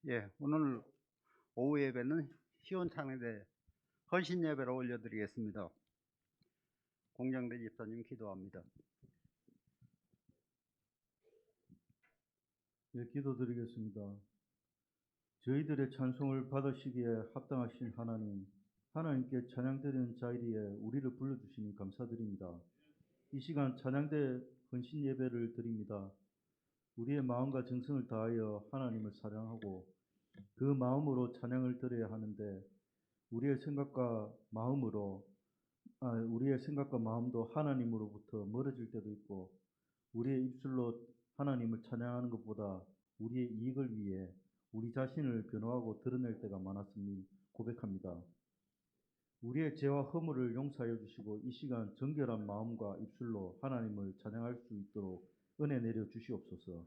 예, 오늘 오후 예배는 시온창대 헌신 예배를 올려드리겠습니다. 공장대 집사님 기도합니다. 예, 기도드리겠습니다. 저희들의 찬송을 받으시기에 합당하신 하나님, 하나님께 찬양드리는 자리에 우리를 불러주시니 감사드립니다. 이 시간 찬양대 헌신 예배를 드립니다. 우리의 마음과 정성을 다하여 하나님을 사랑하고 그 마음으로 찬양을 드려야 하는데 우리의 생각과 마음도 하나님으로부터 멀어질 때도 있고 우리의 입술로 하나님을 찬양하는 것보다 우리의 이익을 위해 우리 자신을 변호하고 드러낼 때가 많았음을 고백합니다. 우리의 죄와 허물을 용서하여 주시고 이 시간 정결한 마음과 입술로 하나님을 찬양할 수 있도록 은혜 내려 주시옵소서.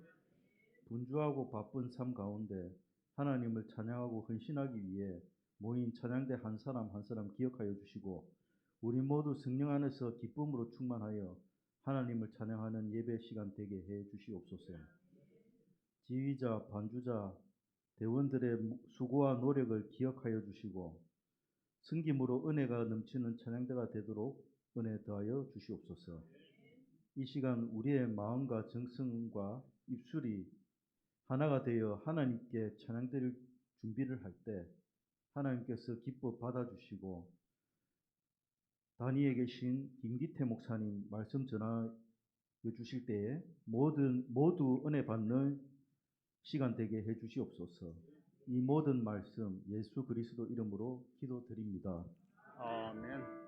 분주하고 바쁜 삶 가운데 하나님을 찬양하고 헌신하기 위해 모인 찬양대 한 사람 한 사람 기억하여 주시고 우리 모두 성령 안에서 기쁨으로 충만하여 하나님을 찬양하는 예배 시간 되게 해 주시옵소서. 지휘자, 반주자, 대원들의 수고와 노력을 기억하여 주시고 승김으로 은혜가 넘치는 찬양대가 되도록 은혜 더하여 주시옵소서. 이 시간 우리의 마음과 정성과 입술이 하나가 되어 하나님께 찬양드릴 준비를 할 때 하나님께서 기뻐 받아주시고 단위에 계신 김기태 목사님 말씀 전하여 주실 때에 모두 은혜 받는 시간 되게 해 주시옵소서. 이 모든 말씀 예수 그리스도 이름으로 기도드립니다. 아멘.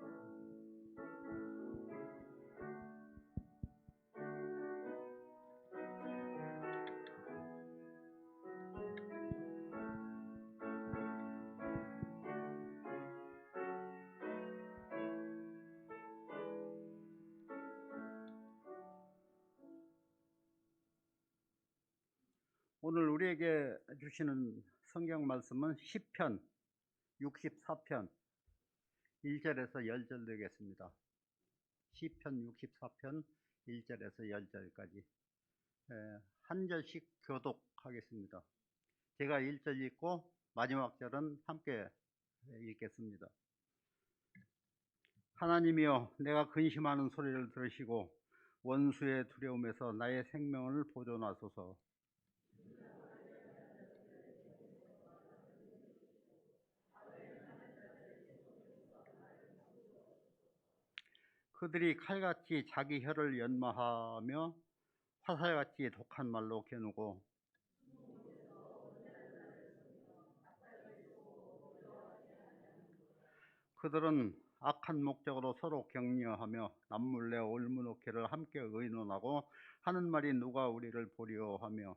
오늘 우리에게 주시는 성경 말씀은 시편 64편 1절에서 10절 되겠습니다. 시편 64편 1절에서 10절까지 한 절씩 교독하겠습니다. 제가 1절 읽고 마지막 절은 함께 읽겠습니다. 하나님이여, 내가 근심하는 소리를 들으시고 원수의 두려움에서 나의 생명을 보존하소서. 그들이 칼같이 자기 혀를 연마하며 화살같이 독한 말로 겨누고 그들은 악한 목적으로 서로 격려하며 남몰래 올무놓기를 함께 의논하고 하는 말이 누가 우리를 보려 하며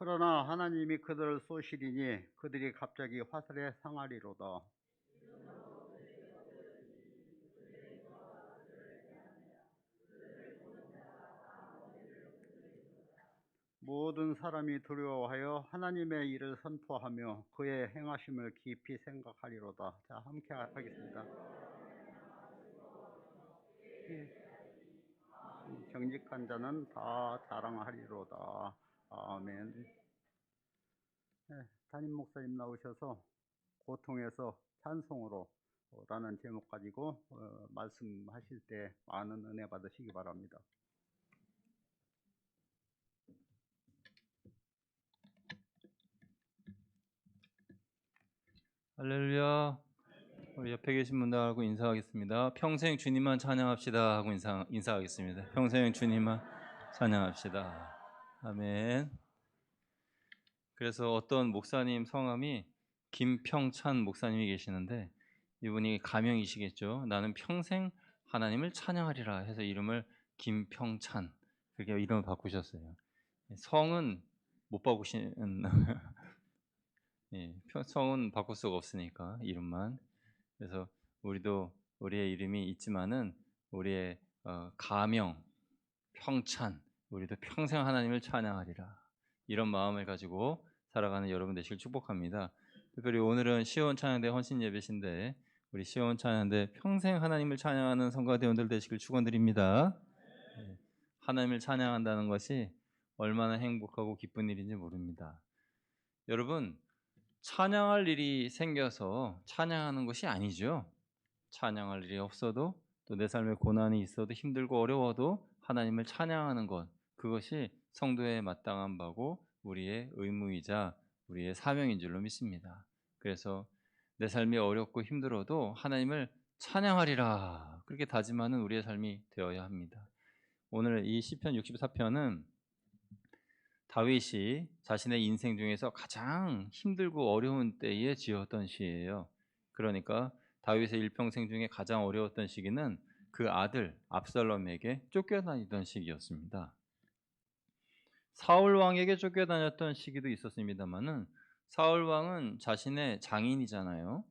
그러나 하나님이 그들을 쏘시리니 그들이 갑자기 화살에 상하리로다. 모든 사람이 두려워하여 하나님의 일을 선포하며 그의 행하심을 깊이 생각하리로다. 자, 함께 하겠습니다. 정직한 자는 다 자랑하리로다. 아멘. 담임 목사님 나오셔서 고통에서 찬송으로 라는 제목 가지고 말씀하실 때 많은 은혜 받으시기 바랍니다. 할렐루야. 우리 옆에 계신 분들하고 인사하겠습니다. 평생 주님만 찬양합시다 하고 인사하겠습니다. 평생 주님만 찬양합시다. 아멘. 그래서 어떤 목사님 성함이 김평찬 목사님이 계시는데 이분이 가명이시겠죠. 나는 평생 하나님을 찬양하리라 해서 이름을 김평찬 그렇게 이름을 바꾸셨어요. 성은 못 바꾸시는 예, 성은 바꿀 수가 없으니까 이름만. 그래서 우리도 우리의 이름이 있지만은 우리의 가명 평찬 우리도 평생 하나님을 찬양하리라 이런 마음을 가지고 살아가는 여러분 되시길 축복합니다. 특별히 오늘은 시온 찬양대 헌신 예배신데 우리 시온 찬양대 평생 하나님을 찬양하는 성가 대원들 되시길 축원드립니다. 네, 하나님을 찬양한다는 것이 얼마나 행복하고 기쁜 일인지 모릅니다. 여러분, 찬양할 일이 생겨서 찬양하는 것이 아니죠. 찬양할 일이 없어도 또 내 삶에 고난이 있어도 힘들고 어려워도 하나님을 찬양하는 것, 그것이 성도의 마땅한 바고 우리의 의무이자 우리의 사명인 줄로 믿습니다. 그래서 내 삶이 어렵고 힘들어도 하나님을 찬양하리라, 그렇게 다짐하는 우리의 삶이 되어야 합니다. 오늘 이 시편 64편은 다윗이 자신의 인생 중에서 가장 힘들고 어려운 때에 지었던 시예요. 그러니까 다윗의 일평생 중에 가장 어려웠던 시기는 그 아들 압살롬에게 쫓겨다니던 시기였습니다. 사울 왕에게 쫓겨다녔던 시기도 있었습니다만은 사울 왕은 자신의 장인이잖아요.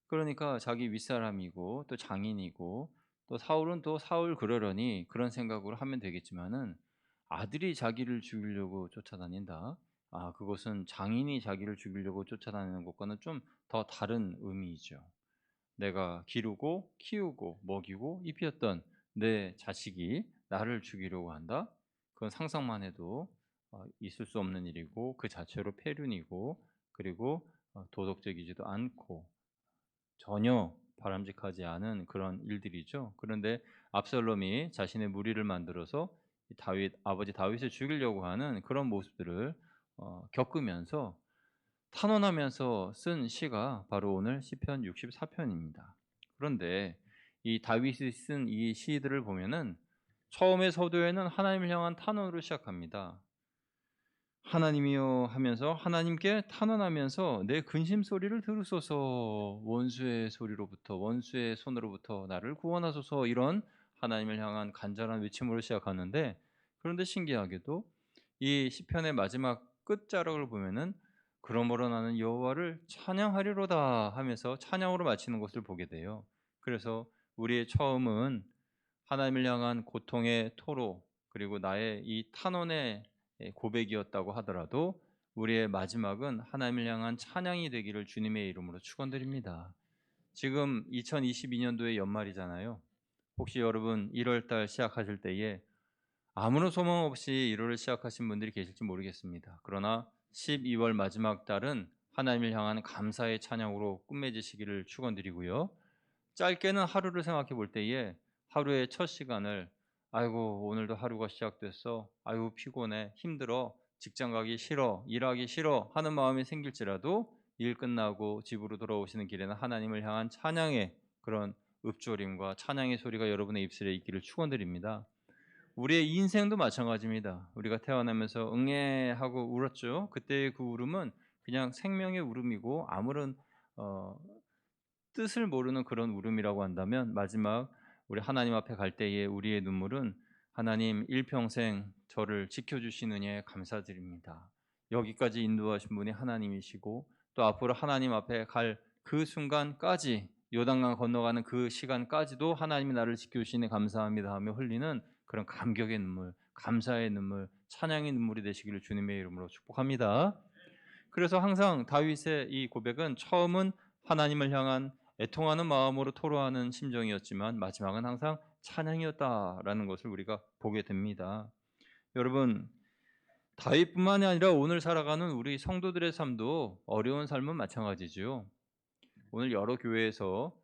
그러니까 자기 윗사람이고 또 장인이고 또 사울은 또 사울 그러려니 그런 생각으로 하면 되겠지만은 아들이 자기를 죽이려고 쫓아다닌다. 아, 그것은 장인이 자기를 죽이려고 쫓아다니는 것과는 좀 더 다른 의미이죠. 내가 기르고 키우고 먹이고 입혔던 내 자식이 나를 죽이려고 한다? 그건 상상만 해도 있을 수 없는 일이고 그 자체로 폐륜이고 그리고 도덕적이지도 않고 전혀 바람직하지 않은 그런 일들이죠. 그런데 압살롬이 자신의 무리를 만들어서 아버지 다윗을 죽이려고 하는 그런 모습들을 겪으면서 탄원하면서 쓴 시가 바로 오늘 시편 64편입니다. 그런데 이 다윗이 쓴 이 시들을 보면은 처음의 서두에는 하나님을 향한 탄원으로 시작합니다. 하나님이여 하면서 하나님께 탄원하면서 내 근심 소리를 들으소서, 원수의 소리로부터 원수의 손으로부터 나를 구원하소서, 이런 하나님을 향한 간절한 외침으로 시작하는데, 그런데 신기하게도 이 시편의 마지막 끝자락을 보면은 그러므로 나는 여호와를 찬양하리로다 하면서 찬양으로 마치는 것을 보게 돼요. 그래서 우리의 처음은 하나님을 향한 고통의 토로 그리고 나의 이 탄원의 고백이었다고 하더라도 우리의 마지막은 하나님을 향한 찬양이 되기를 주님의 이름으로 축원드립니다. 지금 2022년도의 연말이잖아요. 혹시 여러분 1월 달 시작하실 때에 아무런 소망 없이 1월을 시작하신 분들이 계실지 모르겠습니다. 그러나 12월 마지막 달은 하나님을 향한 감사의 찬양으로 끝맺으시기를 축원드리고요. 짧게는 하루를 생각해 볼 때에 하루의 첫 시간을 아이고 오늘도 하루가 시작됐어, 아이고 피곤해, 힘들어, 직장 가기 싫어, 일하기 싫어 하는 마음이 생길지라도 일 끝나고 집으로 돌아오시는 길에는 하나님을 향한 찬양의 그런 읊조림과 찬양의 소리가 여러분의 입술에 있기를 축원드립니다. 우리의 인생도 마찬가지입니다. 우리가 태어나면서 응애 하고 울었죠. 그때의 그 울음은 그냥 생명의 울음이고 아무런 뜻을 모르는 그런 울음이라고 한다면 마지막 우리 하나님 앞에 갈 때의 우리의 눈물은 하나님 일평생 저를 지켜주시느냐에 감사드립니다. 여기까지 인도하신 분이 하나님이시고 또 앞으로 하나님 앞에 갈 그 순간까지 요단강 건너가는 그 시간까지도 하나님이 나를 지켜주시니 감사합니다 하며 흘리는 그런 감격의 눈물, 감사의 눈물, 찬양의 눈물이 되시기를 주님의 이름으로 축복합니다. 그래서 항상 다윗의 이 고백은 처음은 하나님을 향한 애통하는 마음으로 토로하는 심정이었지만 마지막은 항상 찬양이었다라는 것을 우리가 보게 됩니다. 여러분, 다윗뿐만이 아니라 오늘 살아가는 우리 성도들의 삶도 어려운 삶은 마찬가지죠. 오늘 여러 교회에서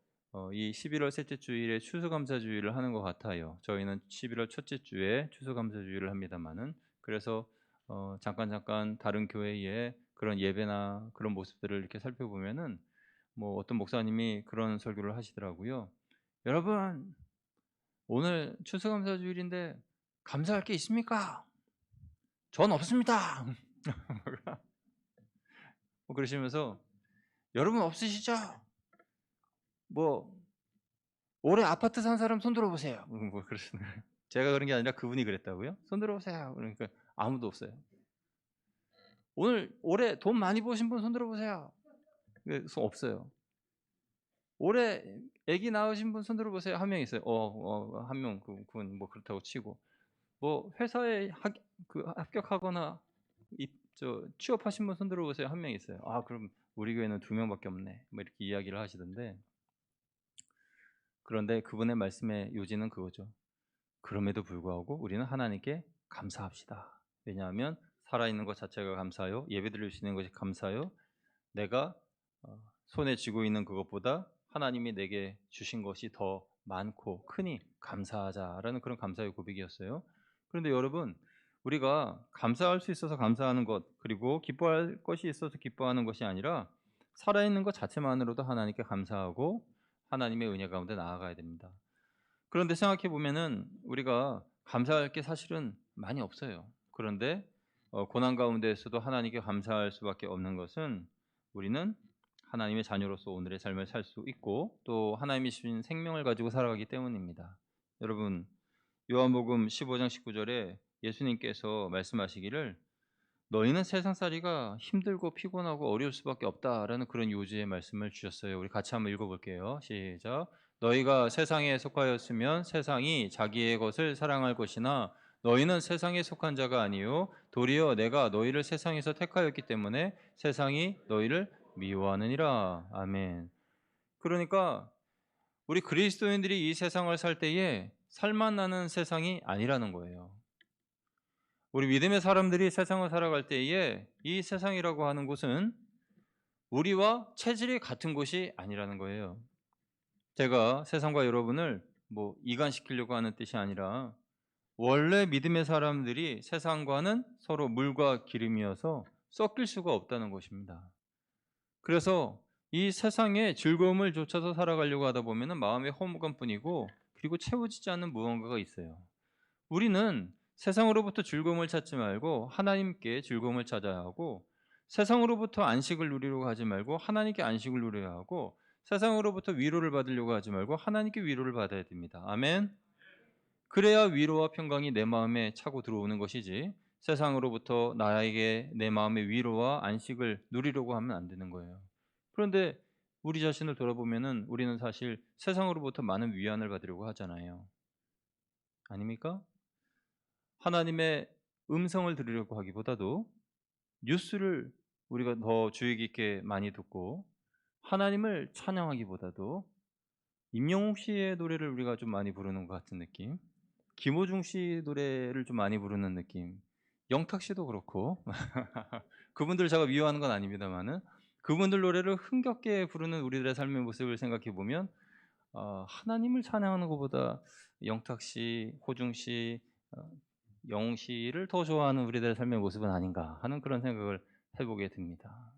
이 11월 셋째 주일에 추수감사주일을 하는 것 같아요. 저희는 11월 첫째 주에 추수감사주일을 합니다만은, 그래서 잠깐 다른 교회에 그런 예배나 그런 모습들을 이렇게 살펴보면은 뭐 어떤 목사님이 그런 설교를 하시더라고요. 여러분, 오늘 추수감사주일인데 감사할 게 있습니까? 전 없습니다. 뭐 그러시면서 여러분 없으시죠? 뭐 올해 아파트 산 사람 손 들어보세요. 뭐 그러시는 거예요. 제가 그런 게 아니라 그분이 그랬다고요. 손 들어보세요. 그러니까 아무도 없어요. 올해 돈 많이 버신 분 손 들어보세요. 손 없어요. 올해 아기 낳으신 분 손 들어보세요. 한 명 있어요. 한 명 그분 뭐 그렇다고 치고, 뭐 회사에 합격하거나 취업하신 분 손 들어보세요. 한 명 있어요. 아, 그럼 우리 교회는 2명밖에 없네. 뭐 이렇게 이야기를 하시던데, 그런데 그분의 말씀의 요지는 그거죠. 그럼에도 불구하고 우리는 하나님께 감사합시다. 왜냐하면 살아있는 것 자체가 감사요. 예배드릴 수 있는 것이 감사요. 내가 손에 쥐고 있는 그것보다 하나님이 내게 주신 것이 더 많고 크니 감사하자라는 그런 감사의 고백이었어요. 그런데 여러분, 우리가 감사할 수 있어서 감사하는 것, 그리고 기뻐할 것이 있어서 기뻐하는 것이 아니라 살아있는 것 자체만으로도 하나님께 감사하고 하나님의 은혜 가운데 나아가야 됩니다. 그런데 생각해 보면은 우리가 감사할 게 사실은 많이 없어요. 그런데 고난 가운데에서도 하나님께 감사할 수밖에 없는 것은 우리는 하나님의 자녀로서 오늘의 삶을 살 수 있고 또 하나님이 주신 생명을 가지고 살아가기 때문입니다. 여러분, 요한복음 15장 19절에 예수님께서 말씀하시기를 너희는 세상살이가 힘들고 피곤하고 어려울 수밖에 없다라는 그런 요지의 말씀을 주셨어요. 우리 같이 한번 읽어볼게요. 시작. 너희가 세상에 속하였으면 세상이 자기의 것을 사랑할 것이나 너희는 세상에 속한 자가 아니요 도리어 내가 너희를 세상에서 택하였기 때문에 세상이 너희를 미워하느니라. 아멘. 그러니까 우리 그리스도인들이 이 세상을 살 때에 살만 나는 세상이 아니라는 거예요. 우리 믿음의 사람들이 세상을 살아갈 때에 이 세상이라고 하는 곳은 우리와 체질이 같은 곳이 아니라는 거예요. 제가 세상과 여러분을 이간시키려고 하는 뜻이 아니라 원래 믿음의 사람들이 세상과는 서로 물과 기름이어서 섞일 수가 없다는 것입니다. 그래서 이 세상의 즐거움을 쫓아서 살아가려고 하다 보면 마음의 허무감뿐이고 그리고 채워지지 않는 무언가가 있어요. 우리는 세상으로부터 즐거움을 찾지 말고 하나님께 즐거움을 찾아야 하고 세상으로부터 안식을 누리려고 하지 말고 하나님께 안식을 누려야 하고 세상으로부터 위로를 받으려고 하지 말고 하나님께 위로를 받아야 됩니다. 아멘. 그래야 위로와 평강이 내 마음에 차고 들어오는 것이지 세상으로부터 나에게 내 마음의 위로와 안식을 누리려고 하면 안 되는 거예요. 그런데 우리 자신을 돌아보면은 우리는 사실 세상으로부터 많은 위안을 받으려고 하잖아요. 아닙니까? 하나님의 음성을 들으려고 하기보다도 뉴스를 우리가 더 주의 깊게 많이 듣고 하나님을 찬양하기보다도 임영웅 씨의 노래를 우리가 좀 많이 부르는 것 같은 느낌, 김호중 씨 노래를 좀 많이 부르는 느낌, 영탁 씨도 그렇고 그분들 제가 미워하는 건 아닙니다만은 그분들 노래를 흥겹게 부르는 우리들의 삶의 모습을 생각해 보면 하나님을 찬양하는 것보다 영탁 씨, 호중 씨, 영웅 씨를 더 좋아하는 우리들의 삶의 모습은 아닌가 하는 그런 생각을 해보게 됩니다.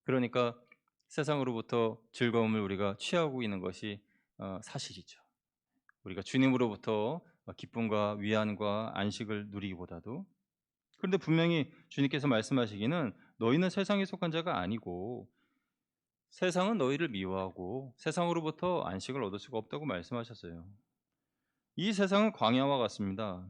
그러니까 세상으로부터 즐거움을 우리가 취하고 있는 것이 사실이죠. 우리가 주님으로부터 기쁨과 위안과 안식을 누리기보다도. 그런데 분명히 주님께서 말씀하시기는 너희는 세상에 속한 자가 아니고 세상은 너희를 미워하고 세상으로부터 안식을 얻을 수가 없다고 말씀하셨어요. 이 세상은 광야와 같습니다.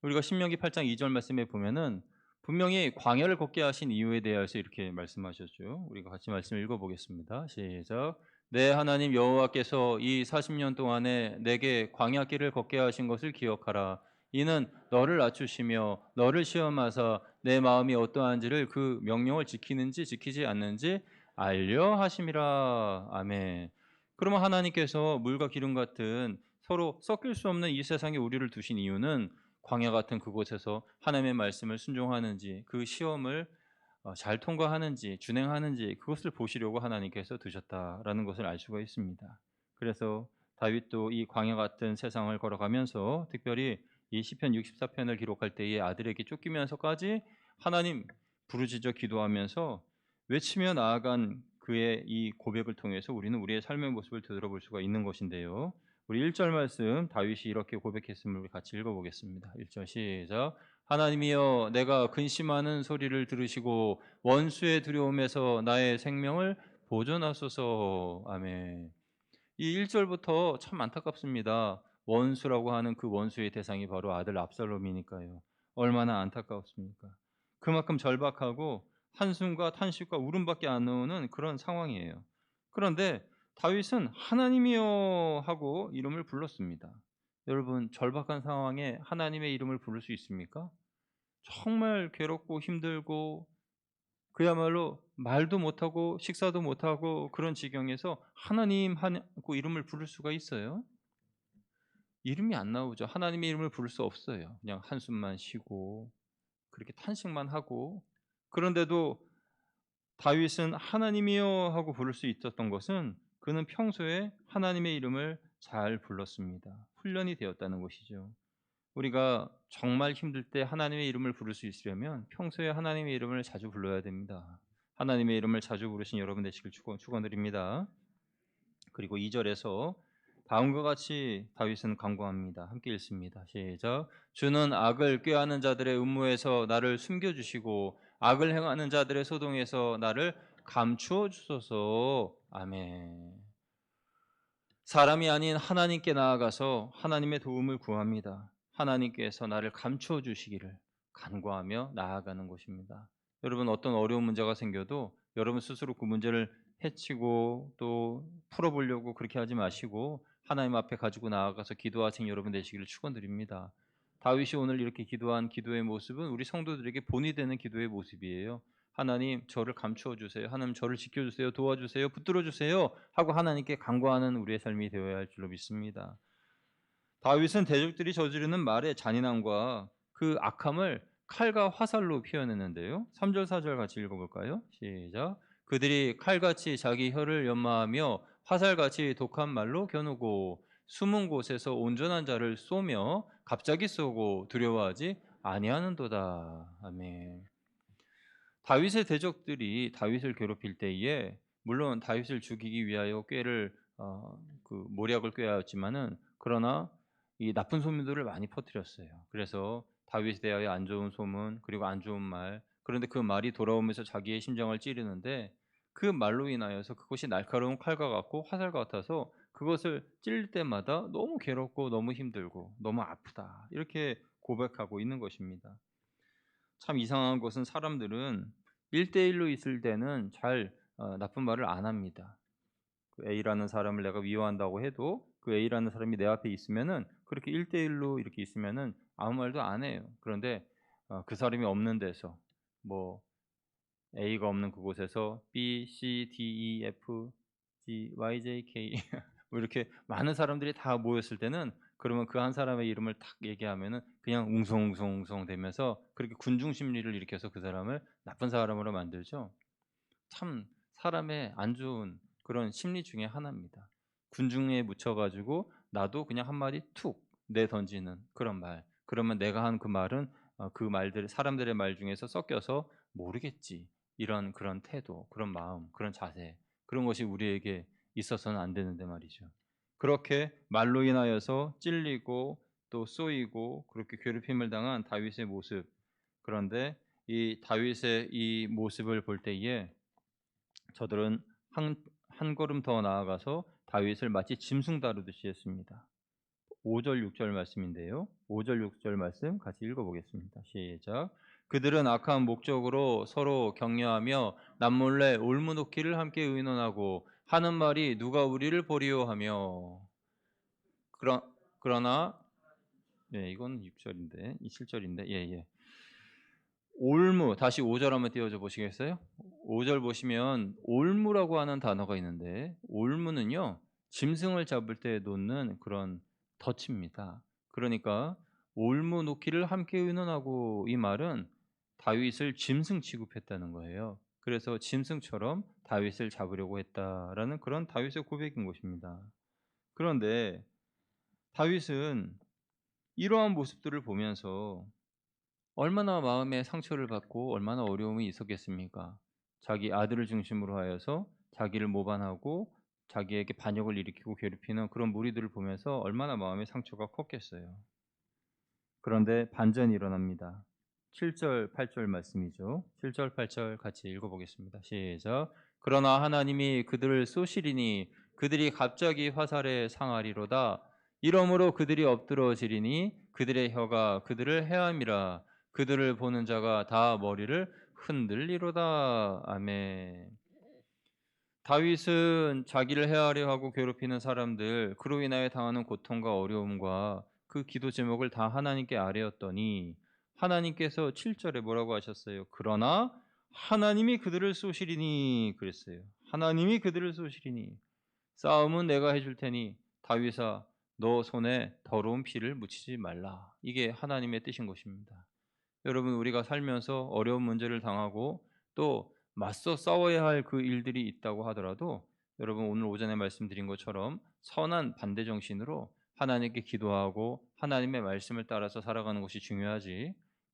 우리가 신명기 8장 2절 말씀에 보면은 분명히 광야를 걷게 하신 이유에 대해서 이렇게 말씀하셨죠. 우리가 같이 말씀 읽어보겠습니다. 시작. 내 하나님 여호와께서 이 40년 동안에 내게 광야길을 걷게 하신 것을 기억하라. 이는 너를 낮추시며 너를 시험하사 내 마음이 어떠한지를 그 명령을 지키는지 지키지 않는지 알려 하심이라. 아멘. 그러면 하나님께서 물과 기름 같은 서로 섞일 수 없는 이 세상에 우리를 두신 이유는 광야 같은 그곳에서 하나님의 말씀을 순종하는지 그 시험을 잘 통과하는지 준행하는지 그것을 보시려고 하나님께서 두셨다라는 것을 알 수가 있습니다. 그래서 다윗도 이 광야 같은 세상을 걸어가면서 특별히 이 시편 64편을 기록할 때에 아들에게 쫓기면서까지 하나님 부르짖어 기도하면서 외치며 나아간 그의 이 고백을 통해서 우리는 우리의 삶의 모습을 되돌아볼 수가 있는 것인데요. 우리 1절 말씀 다윗이 이렇게 고백했음을 우리 같이 읽어보겠습니다. 1절 시작. 하나님이여 내가 근심하는 소리를 들으시고 원수의 두려움에서 나의 생명을 보존하소서. 아멘. 이 1절부터 참 안타깝습니다. 원수라고 하는 그 원수의 대상이 바로 아들 압살롬이니까요. 얼마나 안타까웠습니까? 그만큼 절박하고 한숨과 탄식과 울음밖에 안 나오는 그런 상황이에요. 그런데 다윗은 하나님이여 하고 이름을 불렀습니다. 여러분, 절박한 상황에 하나님의 이름을 부를 수 있습니까? 정말 괴롭고 힘들고 그야말로 말도 못하고 식사도 못하고 그런 지경에서 하나님 하고 이름을 부를 수가 있어요? 이름이 안 나오죠. 하나님의 이름을 부를 수 없어요. 그냥 한숨만 쉬고 그렇게 탄식만 하고. 그런데도 다윗은 하나님이여 하고 부를 수 있었던 것은 그는 평소에 하나님의 이름을 잘 불렀습니다. 훈련이 되었다는 것이죠. 우리가 정말 힘들 때 하나님의 이름을 부를 수 있으려면 평소에 하나님의 이름을 자주 불러야 됩니다. 하나님의 이름을 자주 부르신 여러분 되시길 축원드립니다. 그리고 2절에서 다음과 같이 다윗은 간구합니다. 함께 읽습니다. 시작. 주는 악을 꾀하는 자들의 음모에서 나를 숨겨주시고 악을 행하는 자들의 소동에서 나를 감추어 주소서. 아멘. 사람이 아닌 하나님께 나아가서 하나님의 도움을 구합니다. 하나님께서 나를 감추어 주시기를 간구하며 나아가는 것입니다. 여러분, 어떤 어려운 문제가 생겨도 여러분 스스로 그 문제를 해치고 또 풀어보려고 그렇게 하지 마시고 하나님 앞에 가지고 나아가서 기도하신 여러분 되시기를 축원드립니다. 다윗이 오늘 이렇게 기도한 기도의 모습은 우리 성도들에게 본이 되는 기도의 모습이에요. 하나님, 저를 감추어 주세요. 하나님, 저를 지켜주세요. 도와주세요. 붙들어 주세요. 하고 하나님께 간구하는 우리의 삶이 되어야 할 줄로 믿습니다. 다윗은 대적들이 저지르는 말의 잔인함과 그 악함을 칼과 화살로 표현했는데요. 3절 4절 같이 읽어볼까요? 시작. 그들이 칼같이 자기 혀를 연마하며 화살같이 독한 말로 겨누고 숨은 곳에서 온전한 자를 쏘며 갑자기 쏘고 두려워하지 아니하는도다. 아멘. 다윗의 대적들이 다윗을 괴롭힐 때에 물론 다윗을 죽이기 위하여 꾀를 모략을 꾀하였지만은 그러나 이 나쁜 소문들을 많이 퍼뜨렸어요. 그래서 다윗에 대하여 안 좋은 소문 그리고 안 좋은 말, 그런데 그 말이 돌아오면서 자기의 심장을 찌르는데 그 말로 인하여서 그것이 날카로운 칼과 같고 화살 같아서 그것을 찔릴 때마다 너무 괴롭고 너무 힘들고 너무 아프다 이렇게 고백하고 있는 것입니다. 참 이상한 것은 사람들은 1대1로 있을 때는 잘 나쁜 말을 안 합니다. 그 A라는 사람을 내가 미워한다고 해도 그 A라는 사람이 내 앞에 있으면은 그렇게 1대1로 이렇게 있으면은 아무 말도 안 해요. 그런데 그 사람이 없는 데서 뭐 A가 없는 그곳에서 B, C, D, E, F, G, Y, J, K 뭐 이렇게 많은 사람들이 다 모였을 때는 그러면 그 한 사람의 이름을 탁 얘기하면은 그냥 웅성웅성 되면서 그렇게 군중 심리를 일으켜서 그 사람을 나쁜 사람으로 만들죠. 참 사람의 안 좋은 그런 심리 중에 하나입니다. 군중에 묻혀 가지고 나도 그냥 한마디 툭 내던지는 그런 말. 그러면 내가 한 그 말은 그 말들 사람들의 말 중에서 섞여서 모르겠지. 이런 그런 태도, 그런 마음, 그런 자세. 그런 것이 우리에게 있어서는 안 되는데 말이죠. 그렇게 말로 인하여서 찔리고 또 쏘이고 그렇게 괴롭힘을 당한 다윗의 모습. 그런데 이 다윗의 이 모습을 볼 때에 저들은 한 걸음 더 나아가서 다윗을 마치 짐승 다루듯이 했습니다. 5절 6절 말씀인데요. 5절 6절 말씀 같이 읽어보겠습니다. 시작. 그들은 악한 목적으로 서로 격려하며 남몰래 올무놓기를 함께 의논하고 하는 말이 누가 우리를 보리요 하며 그러나 네, 이건 6절인데 7절인데 예. 올무 다시 5절 한번 띄워줘 보시겠어요? 5절 보시면 올무라고 하는 단어가 있는데 올무는요 짐승을 잡을 때 놓는 그런 덫입니다. 그러니까 올무 놓기를 함께 의논하고 이 말은 다윗을 짐승 취급했다는 거예요. 그래서 짐승처럼 다윗을 잡으려고 했다라는 그런 다윗의 고백인 것입니다. 그런데 다윗은 이러한 모습들을 보면서 얼마나 마음에 상처를 받고 얼마나 어려움이 있었겠습니까? 자기 아들을 중심으로 하여서 자기를 모반하고 자기에게 반역을 일으키고 괴롭히는 그런 무리들을 보면서 얼마나 마음의 상처가 컸겠어요. 그런데 반전이 일어납니다. 7절, 8절 말씀이죠. 7절, 8절 같이 읽어보겠습니다. 시작. 그러나 하나님이 그들을 쏘시리니 그들이 갑자기 화살에 상하리로다. 이러므로 그들이 엎드러지리니 그들의 혀가 그들을 해함이라. 그들을 보는 자가 다 머리를 흔들리로다. 아멘. 다윗은 자기를 해하려 하고 괴롭히는 사람들, 그로 인하여 당하는 고통과 어려움과 그 기도 제목을 다 하나님께 아뢰었더니 하나님께서 7절에 뭐라고 하셨어요? 그러나 하나님이 그들을 쏘시리니 그랬어요. 하나님이 그들을 쏘시리니 싸움은 내가 해줄 테니 다윗아 너 손에 더러운 피를 묻히지 말라. 이게 하나님의 뜻인 것입니다. 여러분 우리가 살면서 어려운 문제를 당하고 또 맞서 싸워야 할 그 일들이 있다고 하더라도 여러분 오늘 오전에 말씀드린 것처럼 선한 반대 정신으로 하나님께 기도하고 하나님의 말씀을 따라서 살아가는 것이 중요하지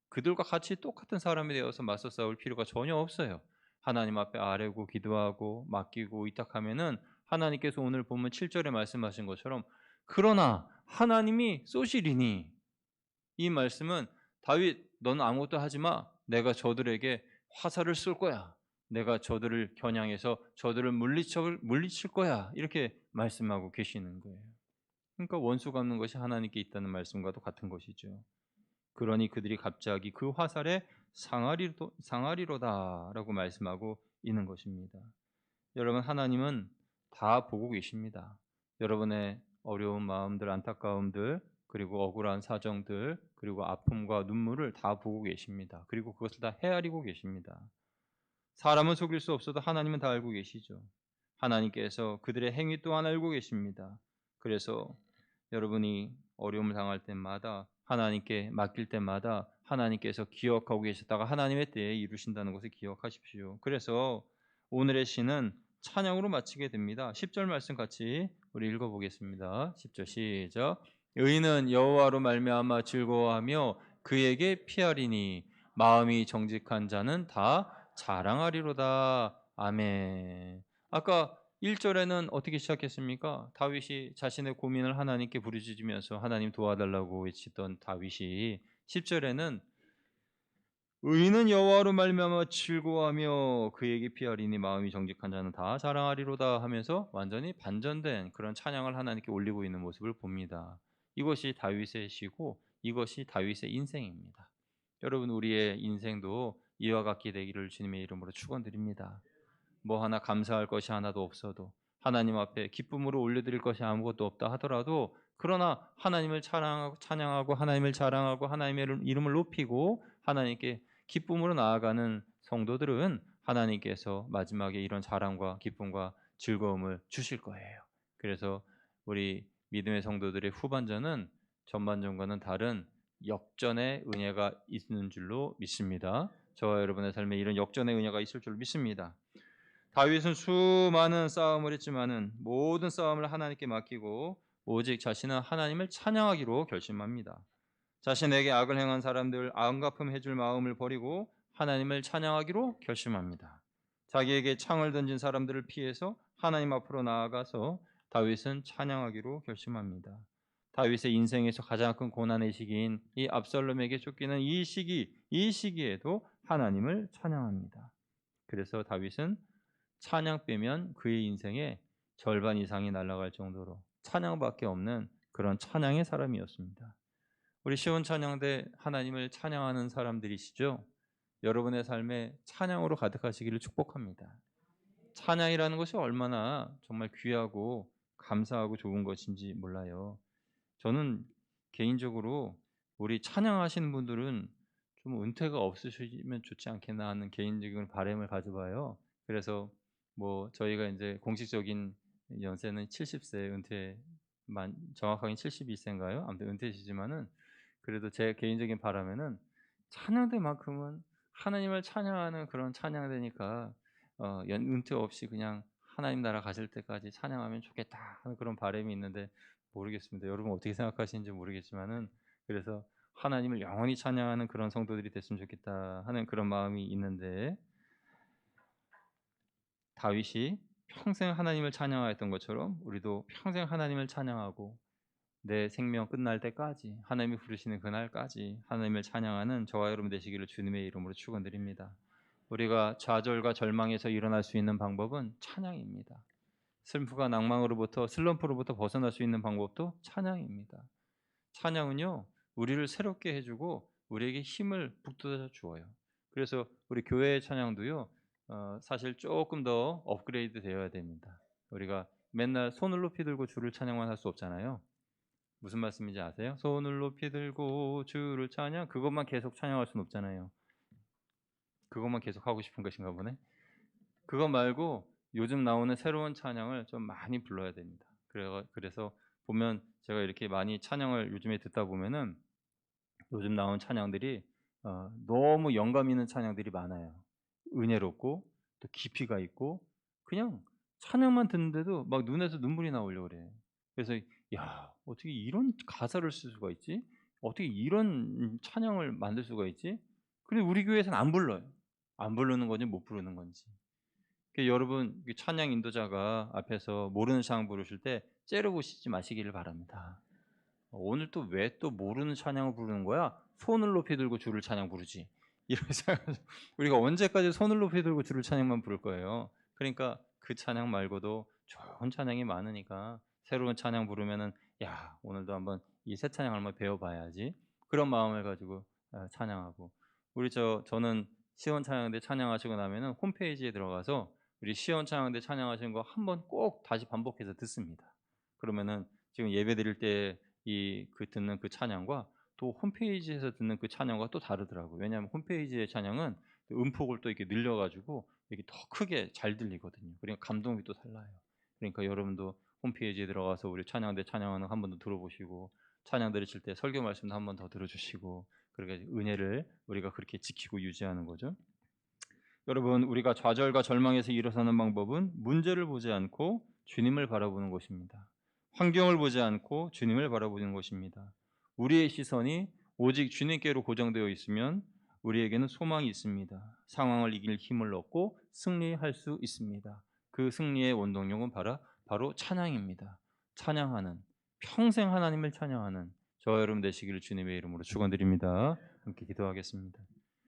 그들과 같이 똑같은 사람이 되어서 맞서 싸울 필요가 전혀 없어요. 하나님 앞에 아뢰고 기도하고 맡기고 의탁하면은 하나님께서 오늘 보면 7절에 말씀하신 것처럼 그러나 하나님이 쏘시리니 이 말씀은 다윗 넌 아무것도 하지 마. 내가 저들에게 화살을 쏠 거야. 내가 저들을 겨냥해서 저들을 물리칠 거야. 이렇게 말씀하고 계시는 거예요. 그러니까 원수 갚는 것이 하나님께 있다는 말씀과도 같은 것이죠. 그러니 그들이 갑자기 그 화살에 상하리로다라고 말씀하고 있는 것입니다. 여러분 하나님은 다 보고 계십니다. 여러분의 어려운 마음들, 안타까움들, 그리고 억울한 사정들, 그리고 아픔과 눈물을 다 보고 계십니다. 그리고 그것을 다 헤아리고 계십니다. 사람은 속일 수 없어도 하나님은 다 알고 계시죠. 하나님께서 그들의 행위 또한 알고 계십니다. 그래서 여러분이 어려움을 당할 때마다 하나님께 맡길 때마다 하나님께서 기억하고 계셨다가 하나님의 때에 이루신다는 것을 기억하십시오. 그래서 오늘의 시는 찬양으로 마치게 됩니다. 10절 말씀 같이 우리 읽어보겠습니다. 10절 시작. 의인은 여호와로 말미암아 즐거워하며 그에게 피하리니 마음이 정직한 자는 다 자랑하리로다. 아멘. 아까 1절에는 어떻게 시작했습니까? 다윗이 자신의 고민을 하나님께 부르짖으면서 하나님 도와달라고 외치던 다윗이 10절에는 의인은 여호와로 말미암아 즐거워하며 그에게 피하리니 마음이 정직한 자는 다 자랑하리로다 하면서 완전히 반전된 그런 찬양을 하나님께 올리고 있는 모습을 봅니다. 이것이 다윗의 시고 이것이 다윗의 인생입니다. 여러분 우리의 인생도 이와 같게 되기를 주님의 이름으로 축원드립니다. 뭐 하나 감사할 것이 하나도 없어도 하나님 앞에 기쁨으로 올려드릴 것이 아무것도 없다 하더라도 그러나 하나님을 찬양하고 하나님을 자랑하고 하나님의 이름을 높이고 하나님께 기쁨으로 나아가는 성도들은 하나님께서 마지막에 이런 자랑과 기쁨과 즐거움을 주실 거예요. 그래서 우리 믿음의 성도들의 후반전은 전반전과는 다른 역전의 은혜가 있는 줄로 믿습니다. 저와 여러분의 삶에 이런 역전의 은혜가 있을 줄 믿습니다. 다윗은 수많은 싸움을 했지만은 모든 싸움을 하나님께 맡기고 오직 자신은 하나님을 찬양하기로 결심합니다. 자신에게 악을 행한 사람들 안갚음 해줄 마음을 버리고 하나님을 찬양하기로 결심합니다. 자기에게 창을 던진 사람들을 피해서 하나님 앞으로 나아가서 다윗은 찬양하기로 결심합니다. 다윗의 인생에서 가장 큰 고난의 시기인 이 압살롬에게 쫓기는 이 시기에도 하나님을 찬양합니다. 그래서 다윗은 찬양 빼면 그의 인생의 절반 이상이 날아갈 정도로 찬양밖에 없는 그런 찬양의 사람이었습니다. 우리 시온 찬양대 하나님을 찬양하는 사람들이시죠? 여러분의 삶에 찬양으로 가득하시기를 축복합니다. 찬양이라는 것이 얼마나 정말 귀하고 감사하고 좋은 것인지 몰라요. 저는 개인적으로 우리 찬양하시는 분들은 좀 은퇴가 없으시면 좋지 않겠나 하는 개인적인 바람을 가져봐요. 그래서 뭐 저희가 이제 공식적인 연세는 70세 은퇴만 정확하게 72세인가요? 아무튼 은퇴시지만은 그래도 제 개인적인 바람에는 찬양대만큼은 하나님을 찬양하는 그런 찬양대니까 은퇴 없이 그냥 하나님 나라 가실 때까지 찬양하면 좋겠다 하는 그런 바람이 있는데 모르겠습니다. 여러분 어떻게 생각하시는지 모르겠지만은 그래서 하나님을 영원히 찬양하는 그런 성도들이 됐으면 좋겠다 하는 그런 마음이 있는데 다윗이 평생 하나님을 찬양하였던 것처럼 우리도 평생 하나님을 찬양하고 내 생명 끝날 때까지 하나님이 부르시는 그날까지 하나님을 찬양하는 저와 여러분 되시기를 주님의 이름으로 축원드립니다. 우리가 좌절과 절망에서 일어날 수 있는 방법은 찬양입니다. 슬픔과 낭망으로부터 슬럼프로부터 벗어날 수 있는 방법도 찬양입니다. 찬양은요 우리를 새롭게 해주고 우리에게 힘을 북돋아 주어요. 그래서 우리 교회의 찬양도요 사실 조금 더 업그레이드 되어야 됩니다. 우리가 맨날 손을 높이 들고 주를 찬양만 할 수 없잖아요. 무슨 말씀인지 아세요? 손을 높이 들고 주를 찬양 그것만 계속 찬양할 수는 없잖아요. 그것만 계속 하고 싶은 것인가 보네. 그거 말고 요즘 나오는 새로운 찬양을 좀 많이 불러야 됩니다. 그래서 보면 제가 이렇게 많이 찬양을 요즘에 듣다 보면은 요즘 나온 찬양들이 너무 영감 있는 찬양들이 많아요. 은혜롭고 또 깊이가 있고 그냥 찬양만 듣는데도 막 눈에서 눈물이 나오려고 그래. 그래서 야, 어떻게 이런 가사를 쓸 수가 있지? 어떻게 이런 찬양을 만들 수가 있지? 근데 우리 교회에서는 안 불러요. 안 부르는 건지 못 부르는 건지. 여러분 찬양 인도자가 앞에서 모르는 찬양 부르실 때 째려보시지 마시기를 바랍니다. 오늘 또 왜 또 모르는 찬양을 부르는 거야? 손을 높이 들고 주를 찬양 부르지. 이러면서 우리가 언제까지 손을 높이 들고 주를 찬양만 부를 거예요. 그러니까 그 찬양 말고도 좋은 찬양이 많으니까 새로운 찬양 부르면은 야, 오늘도 한번 이 새 찬양을 한번 배워봐야지. 그런 마음을 가지고 찬양하고 저는 시원 찬양대 찬양하시고 나면은 홈페이지에 들어가서 우리 시원 찬양대 찬양하시는 거 한번 꼭 다시 반복해서 듣습니다. 그러면은 지금 예배 드릴 때 듣는 그 찬양과 또 홈페이지에서 듣는 그 찬양과 또 다르더라고요. 왜냐하면 홈페이지의 찬양은 음폭을 또 이렇게 늘려가지고 이게 더 크게 잘 들리거든요. 그러니까 감동이 또 달라요. 그러니까 여러분도 홈페이지에 들어가서 우리 찬양대 찬양하는 한 번 더 들어보시고 찬양 들으실 때 설교 말씀도 한 번 더 들어주시고 그렇게 은혜를 우리가 그렇게 지키고 유지하는 거죠. 여러분, 우리가 좌절과 절망에서 일어서는 방법은 문제를 보지 않고 주님을 바라보는 것입니다. 환경을 보지 않고 주님을 바라보는 것입니다. 우리의 시선이 오직 주님께로 고정되어 있으면 우리에게는 소망이 있습니다. 상황을 이길 힘을 얻고 승리할 수 있습니다. 그 승리의 원동력은 바로 찬양입니다. 찬양하는, 평생 하나님을 찬양하는 저와 여러분 되시기를 주님의 이름으로 축원드립니다. 함께 기도하겠습니다.